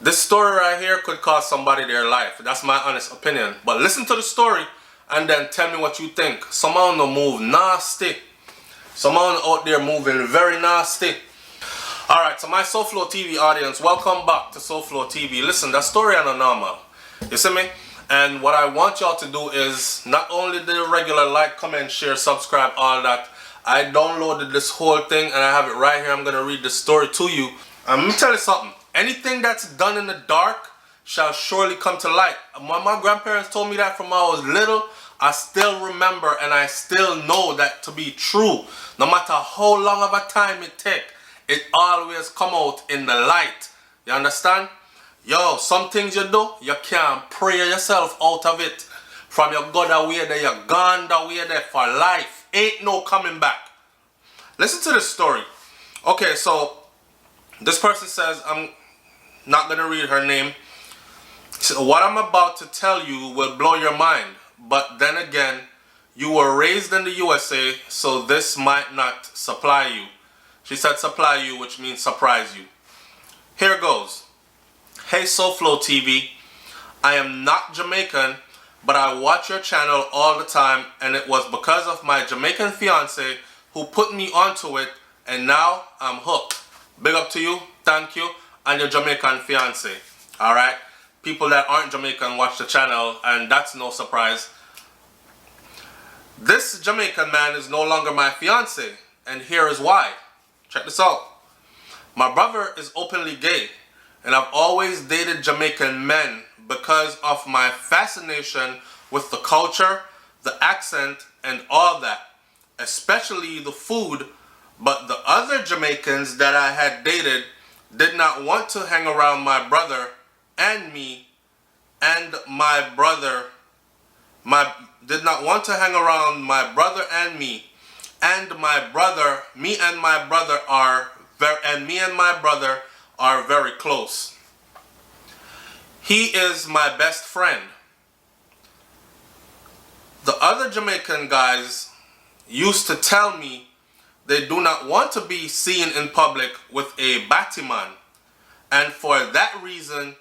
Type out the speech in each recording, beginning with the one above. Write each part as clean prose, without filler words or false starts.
This story right here could cost somebody their life. That's my honest opinion. But listen to the story and then tell me what you think. Someone will move nasty. Someone out there moving very nasty. Alright, so my SouFLoTV audience, welcome back to SouFLoTV. Listen, that story is normal. You see me? And what I want y'all to do is not only the regular like, comment, share, subscribe, all that. I downloaded this whole thing and I have it right here. I'm going to read the story to you. And let me tell you something. Anything that's done in the dark shall surely come to light. When my grandparents told me that from when I was little, I still remember and I still know that to be true. No matter how long of a time it takes, it always come out in the light. You understand? Yo, some things you do, you can't pray yourself out of it. From your God away there, you're gone away there for life. Ain't no coming back. Listen to this story. Okay, so this person says, I'm not going to read her name. So what I'm about to tell you will blow your mind. But then again, you were raised in the USA, so this might not supply you. She said supply you, which means surprise you. Here goes. Hey SouFLoTV, I am not Jamaican, but I watch your channel all the time, and it was because of my Jamaican fiance who put me onto it, and now I'm hooked. Big up to you, thank you, and your Jamaican fiance. Alright? People that aren't Jamaican watch the channel, and that's no surprise. This Jamaican man is no longer my fiance, and here is why. Check this out. My brother is openly gay, and I've always dated Jamaican men because of my fascination with the culture, the accent, and all that, especially the food. But the other Jamaicans that I had dated did not want to hang around my brother and me, and my brother did not want to hang around my brother and me, and me and my brother are very close. He is my best friend. The other Jamaican guys used to tell me they do not want to be seen in public with a Batman, and for that reason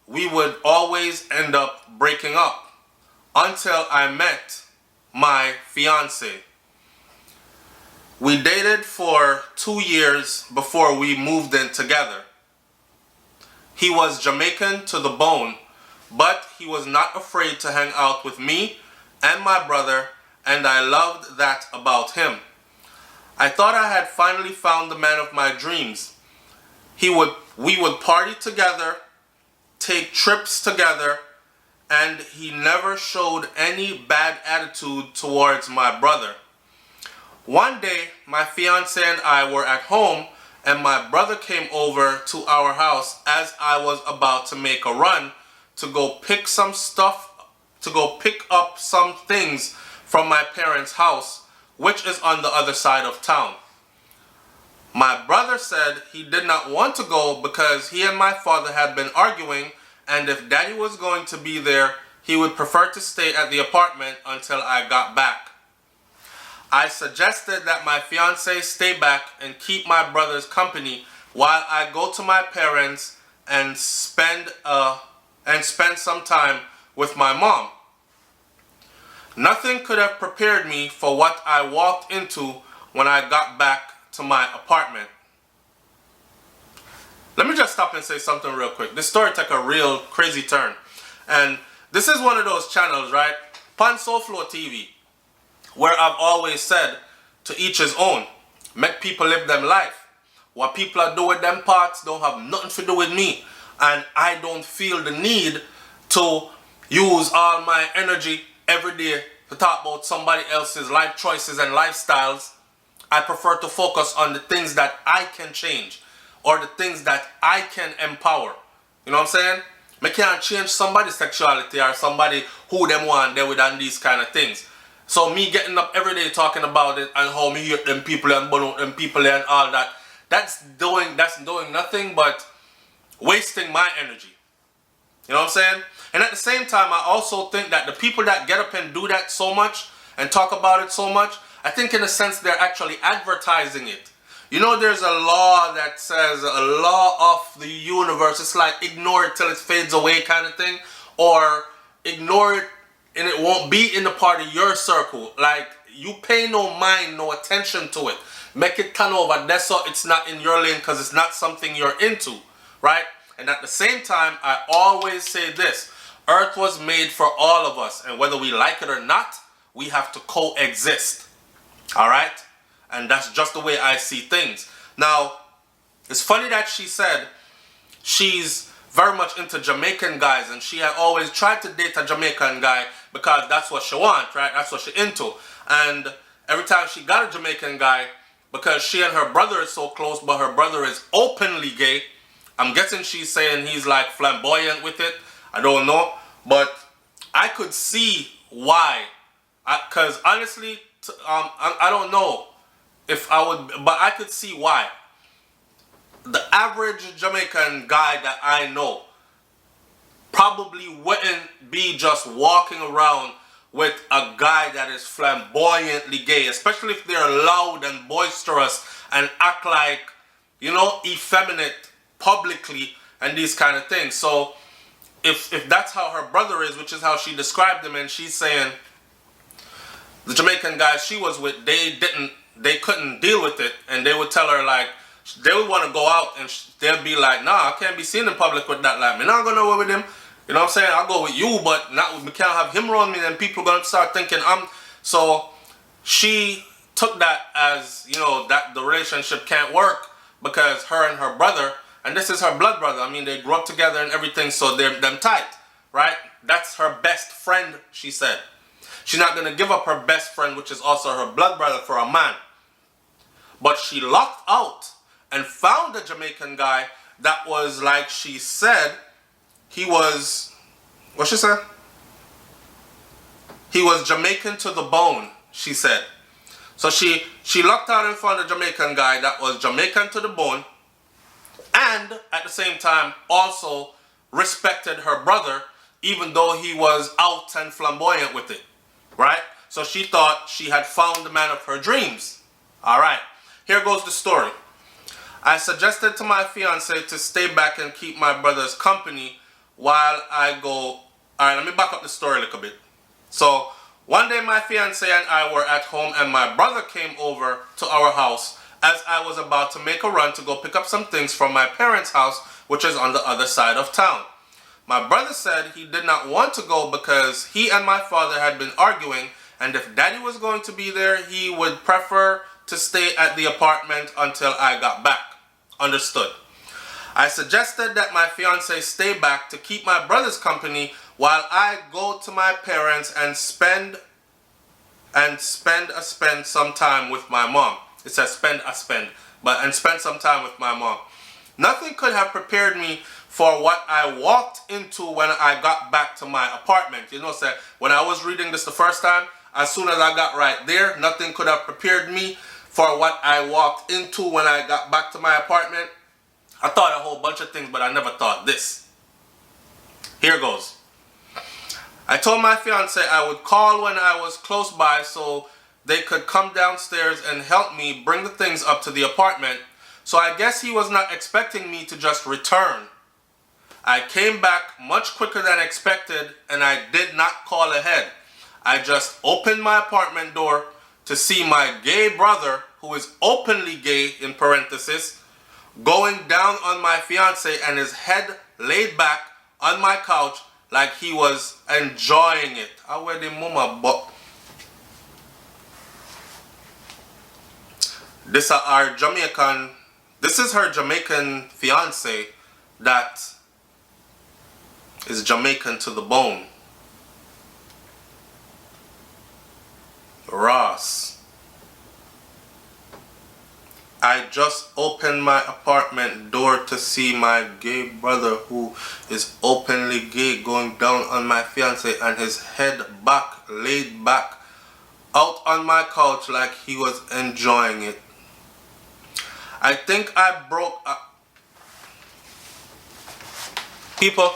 we would always end up breaking up until I met my fiance. We dated for 2 years before we moved in together. He was Jamaican to the bone, but he was not afraid to hang out with me and my brother, and I loved that about him. I thought I had finally found the man of my dreams. We would party together, take trips together, and he never showed any bad attitude towards my brother. One day, my fiance and I were at home, and my brother came over to our house as I was about to make a run to go pick up some things from my parents' house, which is on the other side of town. My brother said he did not want to go because he and my father had been arguing, and if Daddy was going to be there, he would prefer to stay at the apartment until I got back. I suggested that my fiance stay back and keep my brother's company while I go to my parents and spend some time with my mom. Nothing could have prepared me for what I walked into when I got back to my apartment. Let me just stop and say something real quick. This story took a real crazy turn. And this is one of those channels, right? Pan SouFLoTV, where I've always said, to each his own. Make people live them life. What people are doing with them parts don't have nothing to do with me. And I don't feel the need to use all my energy every day to talk about somebody else's life choices and lifestyles. I prefer to focus on the things that I can change, or the things that I can empower. You know what I'm saying? I can't change somebody's sexuality or somebody who them want there with and these kind of things. So me getting up every day talking about it and how me hate them people and burn out them people and all that, that's doing nothing but wasting my energy. You know what I'm saying? And at the same time, I also think that the people that get up and do that so much and talk about it so much, I think in a sense they're actually advertising it. You know, there's a law that says a law of the universe. It's like ignore it till it fades away kind of thing. Or ignore it and it won't be in the part of your circle. Like, you pay no mind, no attention to it. Make it turn over. That's so it's not in your lane because it's not something you're into, right? And at the same time, I always say this. Earth was made for all of us. And whether we like it or not, we have to coexist. All right? And that's just the way I see things. Now, it's funny that she said she's very much into Jamaican guys, and she had always tried to date a Jamaican guy because that's what she wants, right? That's what she's into. And every time she got a Jamaican guy, because she and her brother is so close, but her brother is openly gay, I'm guessing she's saying he's like flamboyant with it. I don't know. But I could see why. Because honestly, I don't know if I would, but I could see why. The average Jamaican guy that I know probably wouldn't be just walking around with a guy that is flamboyantly gay, especially if they're loud and boisterous and act like, you know, effeminate publicly and these kind of things. So if that's how her brother is, which is how she described him, and she's saying the Jamaican guys she was with, they couldn't deal with it, and they would tell her, like, they would want to go out and they'll be like, nah, I can't be seen in public with that. Like, me not going nowhere with him. You know what I'm saying? I'll go with you, but not, we can't have him around me. Then people going to start thinking I'm... So she took that as, you know, that the relationship can't work because her and her brother, and this is her blood brother. I mean, they grew up together and everything, so they're them tight, right? That's her best friend, she said. She's not going to give up her best friend, which is also her blood brother, for a man. But she locked out and found a Jamaican guy that was, like she said, he was, what she said? He was Jamaican to the bone, she said. So she locked out and found a Jamaican guy that was Jamaican to the bone, and at the same time also respected her brother, even though he was out and flamboyant with it, right? So she thought she had found the man of her dreams. All right, here goes the story. I suggested to my fiance to stay back and keep my brother's company while I go... All right, let me back up the story a little bit. So one day my fiance and I were at home and my brother came over to our house as I was about to make a run to go pick up some things from my parents' house, which is on the other side of town. My brother said he did not want to go because he and my father had been arguing, and if daddy was going to be there, he would prefer to stay at the apartment until I got back. Understood. I suggested that my fiance stay back to keep my brother's company while I go to my parents and spend some time with my mom. It says spend some time with my mom. Nothing could have prepared me for what I walked into when I got back to my apartment. You know, so when I was reading this the first time, as soon as I got right there, nothing could have prepared me for what I walked into when I got back to my apartment. I thought a whole bunch of things, but I never thought this. Here goes. I told my fiance I would call when I was close by so they could come downstairs and help me bring the things up to the apartment. So I guess he was not expecting me to just return. I came back much quicker than expected, and I did not call ahead. I just opened my apartment door to see my gay brother, who is openly gay in parenthesis, going down on my fiance and his head laid back on my couch like he was enjoying it. I wear the mama, but this is her Jamaican fiance that is Jamaican to the bone. Ross. I just opened my apartment door to see my gay brother, who is openly gay, going down on my fiance and his head laid back out on my couch like he was enjoying it. I think I broke up. People,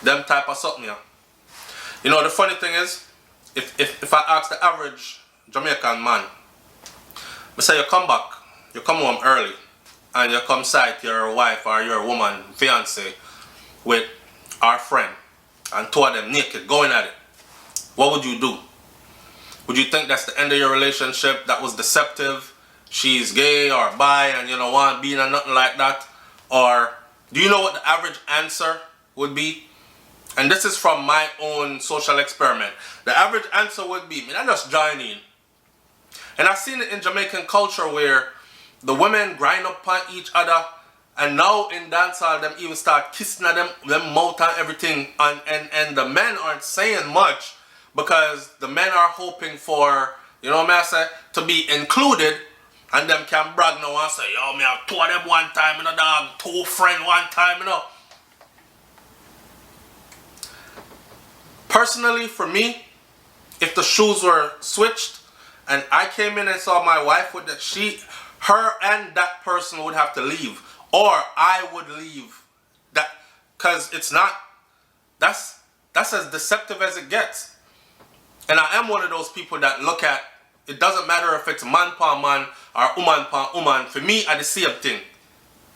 them type of something here. You know, the funny thing is, if I ask the average Jamaican man, I say, you come back, you come home early and you come sight your wife or your woman, fiance, with our friend and two of them naked going at it, what would you do? Would you think that's the end of your relationship? That was deceptive? She's gay or bi and you don't want being or nothing like that? Or do you know what the average answer would be? And this is from my own social experiment. The average answer would be, I just join in. And I've seen it in Jamaican culture where the women grind up on each other, and now in dancehall them even start kissing at them mouth and everything, and the men aren't saying much because the men are hoping for, you know what I say, to be included, and them can brag now and say, yo, me have two of them one time, you know, dog, two friends one time, you know. Personally, for me, if the shoes were switched and I came in and saw my wife with that, her and that person would have to leave, or I would leave. That, cause it's not, that's as deceptive as it gets. And I am one of those people that look at, it doesn't matter if it's man pa man or woman pa woman. For me, it's the same thing.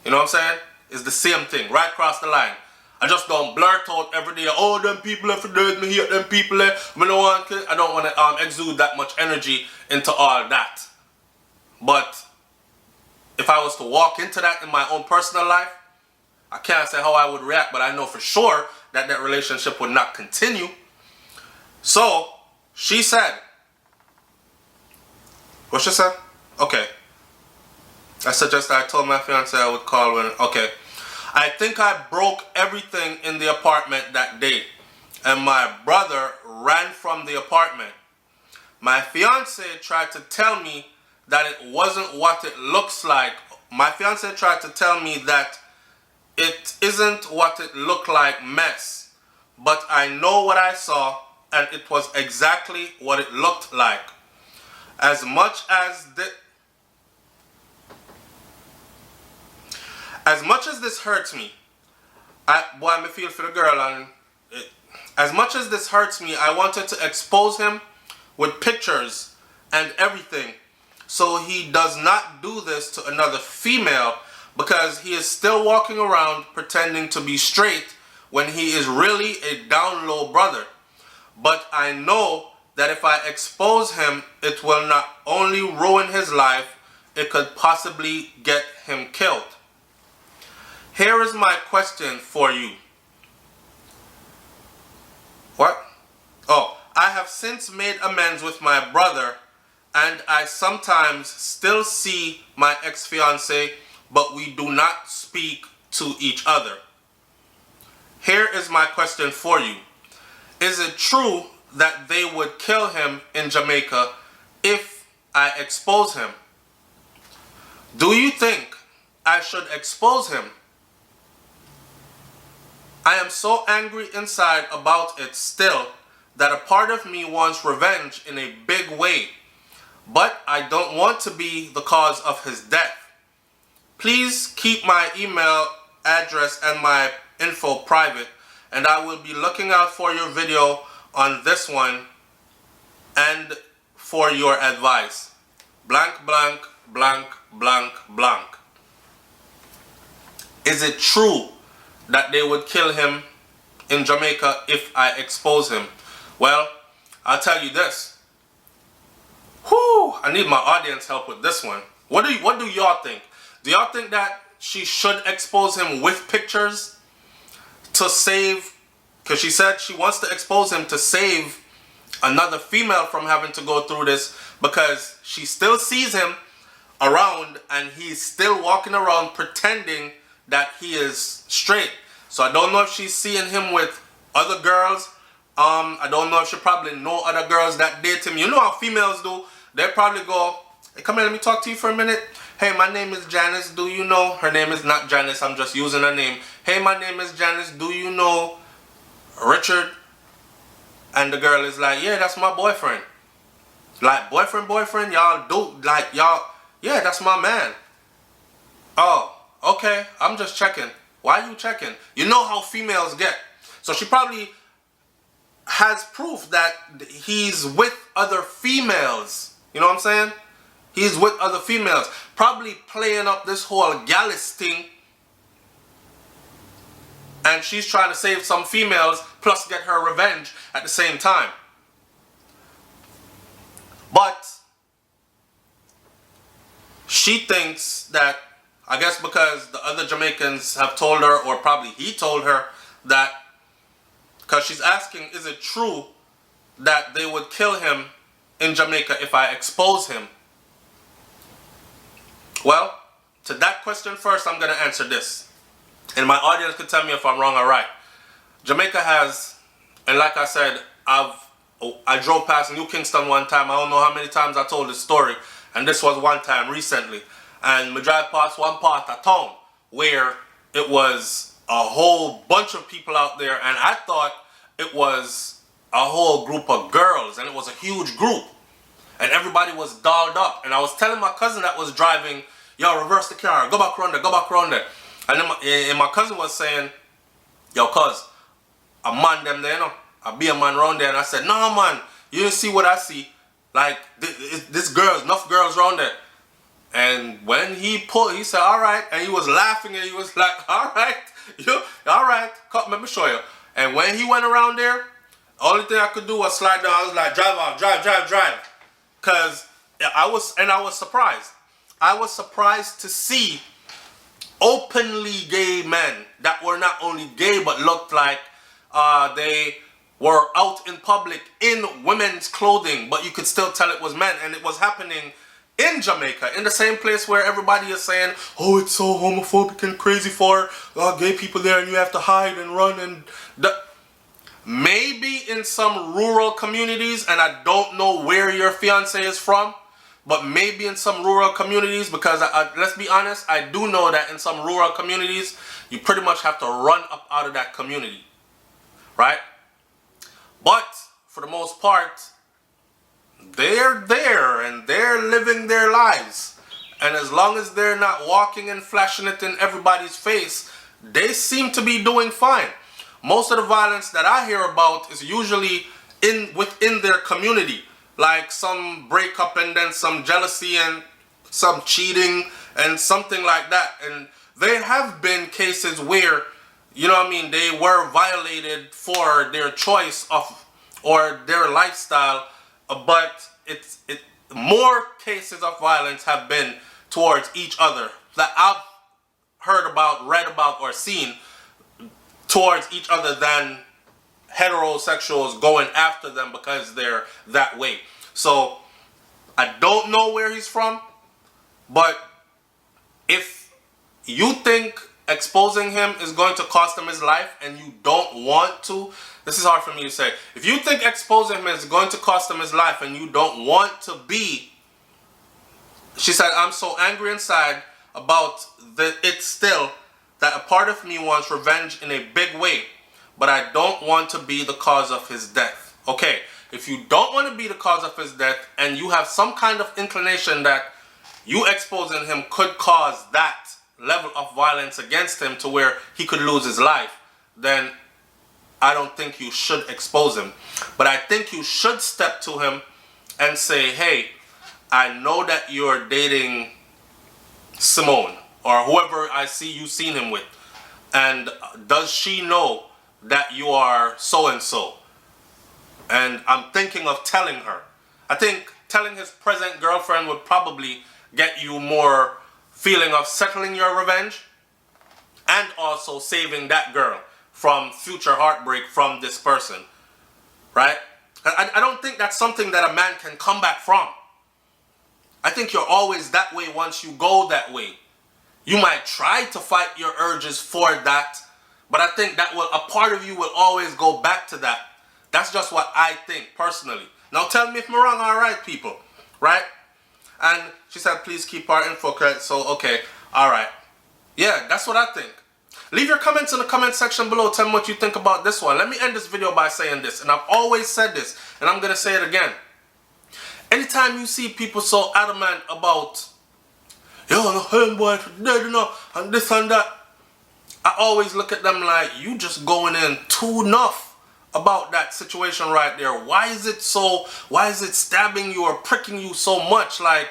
You know what I'm saying? It's the same thing, right across the line. I just don't blurt out every day, oh, them people if it me hate them people I don't want to exude that much energy into all that. But if I was to walk into that in my own personal life, I can't say how I would react, but I know for sure that that relationship would not continue. So she said, what she said? Okay. I told my fiance I would call when, okay. I think I broke everything in the apartment that day, and my brother ran from the apartment. My fiance tried to tell me that it wasn't what it looks like. My fiance tried to tell me that it isn't what it looked like mess, but I know what I saw, and it was exactly what it looked like. As much as this hurts me, I feel for the girl, and as much as this hurts me, I wanted to expose him with pictures and everything, so he does not do this to another female, because he is still walking around pretending to be straight when he is really a down low brother. But I know that if I expose him, it will not only ruin his life, it could possibly get him killed. Here is my question for you. What? Oh, I have since made amends with my brother, and I sometimes still see my ex-fiancé, but we do not speak to each other. Here is my question for you. Is it true that they would kill him in Jamaica if I expose him? Do you think I should expose him? I am so angry inside about it still that a part of me wants revenge in a big way, but I don't want to be the cause of his death. Please keep my email address and my info private, and I will be looking out for your video on this one and for your advice. Blank, blank, blank, blank, blank. Is it true that they would kill him in Jamaica if I expose him? Well, I'll tell you this. I need my audience help with this one. What do y'all think? Do y'all think that she should expose him with pictures to save, because she said she wants to expose him to save another female from having to go through this, because she still sees him around and he's still walking around pretending that he is straight. So I don't know if she's seeing him with other girls. I don't know if she probably know other girls that date him. You know how females do. They probably go, hey, come here, let me talk to you for a minute. Hey, my name is Janice. Do you know? Her name is not Janice. I'm just using her name. Hey, my name is Janice. Do you know Richard? And the girl is like, yeah, that's my boyfriend. Like, boyfriend, y'all do, like, y'all, yeah, that's my man. Oh, okay, I'm just checking. Why are you checking? You know how females get. So she probably has proof that he's with other females. You know what I'm saying? He's with other females. Probably playing up this whole gallus thing. And she's trying to save some females, plus get her revenge at the same time. But she thinks that, I guess because the other Jamaicans have told her, or probably he told her, that, because she's asking, is it true that they would kill him in Jamaica if I expose him? Well, to that question first, I'm going to answer this. And my audience can tell me if I'm wrong or right. Jamaica has, and like I said, I drove past New Kingston one time. I don't know how many times I told this story. And this was one time recently. And we drive past one part of town where it was a whole bunch of people out there. And I thought it was a whole group of girls. And it was a huge group. And everybody was dolled up. And I was telling my cousin that was driving, yo, reverse the car. Go back around there. Go back around there. And then my cousin was saying, yo, cuz, a man them there, you know. I be a man around there. And I said, no, man, you didn't see what I see. Like, this girls, enough girls around there. And when he pulled, he said, all right. And he was laughing and he was like, all right, all right, come, let me show you. And when he went around there, the only thing I could do was slide down. I was like, drive off, drive. Because I was surprised. I was surprised to see openly gay men that were not only gay but looked like they were out in public in women's clothing, but you could still tell it was men. And it was happening in Jamaica, in the same place where everybody is saying, oh, it's so homophobic and crazy for gay people there and you have to hide and run. And maybe in some rural communities, and I don't know where your fiance is from, but maybe in some rural communities, because let's be honest, I do know that in some rural communities, you pretty much have to run up out of that community, right? But for the most part, they're there and they're living their lives. And as long as they're not walking and flashing it in everybody's face, they seem to be doing fine. Most of the violence that I hear about is usually within their community. Like some breakup and then some jealousy and some cheating and something like that. And there have been cases where, you know what I mean, they were violated for their choice of or their lifestyle, but more cases of violence have been towards each other that I've heard about, read about, or seen towards each other than heterosexuals going after them because they're that way. So I don't know where he's from, but if you think exposing him is going to cost him his life and you don't want to, this is hard for me to say. If you think exposing him is going to cost him his life and you don't want to be, she said, I'm so angry inside about it still that a part of me wants revenge in a big way, but I don't want to be the cause of his death. Okay, if you don't want to be the cause of his death and you have some kind of inclination that you exposing him could cause that level of violence against him to where he could lose his life, then I don't think you should expose him. But I think you should step to him and say, hey, I know that you're dating Simone or whoever I see you seen him with. And does she know that you are so-and-so? And I'm thinking of telling her. I think telling his present girlfriend would probably get you more feeling of settling your revenge and also saving that girl from future heartbreak from this person, right? I don't think that's something that a man can come back from. I think you're always that way once you go that way. You might try to fight your urges for that, but I think that a part of you will always go back to that. That's just what I think personally. Now tell me if I'm wrong, all right, people, right? And she said, please keep our info correct. So, okay, all right. Yeah, that's what I think. Leave your comments in the comment section below. Tell me what you think about this one. Let me end this video by saying this. And I've always said this, and I'm going to say it again. Anytime you see people so adamant about, yo, no, hell boy, dead, you know, and this and that, I always look at them like, you just going in too enough about that situation right there. Why is it stabbing you or pricking you so much? Like,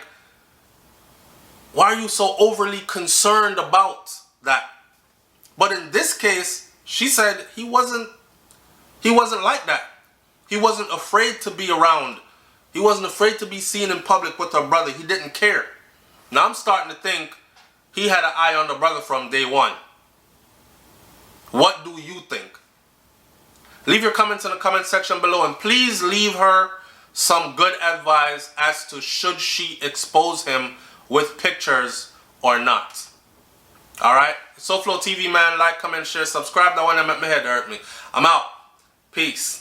Why are you so overly concerned about that? But in this case, she said he wasn't like that. He wasn't afraid to be around. He wasn't afraid to be seen in public with her brother. He didn't care. Now I'm starting to think he had an eye on the brother from day one. What do you think? Leave your comments in the comment section below, and please leave her some good advice as to should she expose him with pictures or not. Alright? SouFLoTV, man. Like, comment, share, subscribe. That one that make my head hurt me. I'm out. Peace.